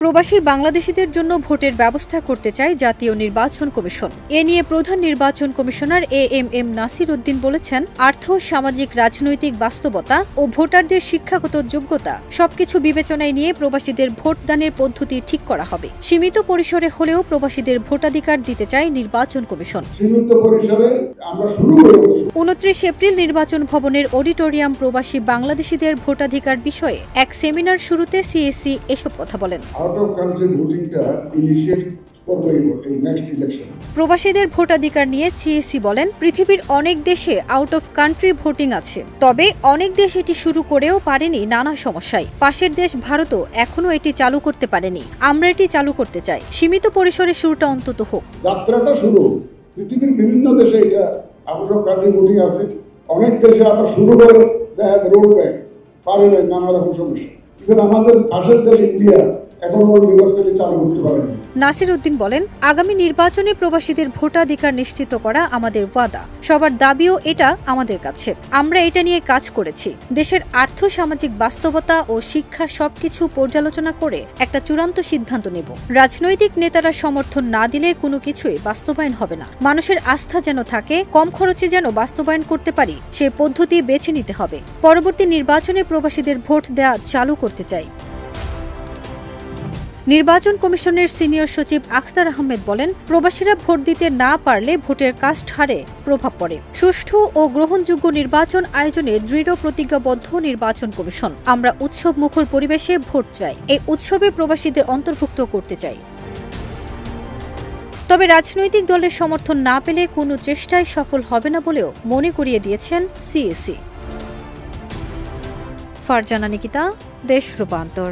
প্রবাসী বাংলাদেশিদের জন্য ভোটের ব্যবস্থা করতে চায় জাতীয় নির্বাচন কমিশন। এ নিয়ে প্রধান নির্বাচন কমিশনার এএমএম নাসির উদ্দিন বলেছেন, আর্থ সামাজিক রাজনৈতিক বাস্তবতা ও ভোটারদের শিক্ষাগত যোগ্যতা সবকিছু বিবেচনায় নিয়ে প্রবাসীদের ভোটদানের পদ্ধতি ঠিক করা হবে। সীমিত পরিসরে হলেও প্রবাসীদের ভোটাধিকার দিতে চায় নির্বাচন কমিশন। 29 এপ্রিল নির্বাচন ভবনের অডিটোরিয়াম প্রবাসী বাংলাদেশিদের ভোটাধিকার বিষয়ে এক সেমিনার শুরুতে সিএসি এসব কথা বলেন। প্রবাসীদের ভোটাধিকার নিয়ে সিএসি বলেন, পৃথিবীর অনেক দেশে আউট অফ কান্ট্রি ভোটিং আছে, তবে অনেক দেশ এটি শুরু করেও পারেনি নানা সমস্যায়। পাশের দেশ ভারতও এখনো এটি চালু করতে পারেনি। আমরা এটি চালু করতে চাই। সীমিত পরিসরে শুরুটা অন্তত হোক। যাত্রাটা শুরু পৃথিবীর বিভিন্ন দেশে এটা আউট অফ কান্ট্রি ভোটিং আছে, অনেক দেশে আবার শুরু করে দেয় রোল ব্যাক পারে না, নানা রকম সমস্যা। ইভেন আমাদের পাশের দেশ ইন্ডিয়া নাসির উদ্দিন বলেন, আগামী নির্বাচনে প্রবাসীদের ভোটাধিকার নিশ্চিত করা আমাদের ওয়াদা। সবার দাবিও এটা আমাদের কাছে। আমরা এটা নিয়ে কাজ করেছি। দেশের আর্থ সামাজিক বাস্তবতা ও শিক্ষা সবকিছু পর্যালোচনা করে একটা চূড়ান্ত সিদ্ধান্ত নেব। রাজনৈতিক নেতারা সমর্থন না দিলে কোনো কিছুই বাস্তবায়ন হবে না। মানুষের আস্থা যেন থাকে, কম খরচে যেন বাস্তবায়ন করতে পারি, সেই পদ্ধতি বেছে নিতে হবে। পরবর্তী নির্বাচনে প্রবাসীদের ভোট দেয়া চালু করতে চাই। নির্বাচন কমিশনের সিনিয়র সচিব আখতার আহমেদ বলেন, প্রবাসীরা ভোট দিতে না পারলে ভোটের কাস্ট হারে প্রভাব পড়ে। সুষ্ঠু ও গ্রহণযোগ্য নির্বাচন আয়োজনে দৃঢ় প্রতিজ্ঞাবদ্ধ নির্বাচন কমিশন। আমরা উৎসব মুখর পরিবেশে ভোট চাই। এই উৎসবে প্রবাসীদের অন্তর্ভুক্ত করতে চাই। তবে রাজনৈতিক দলের সমর্থন না পেলে কোনো চেষ্টাই সফল হবে না বলেও মনে করিয়ে দিয়েছেন সিএসি। ফারজানা নিকিতা, দেশ রূপান্তর।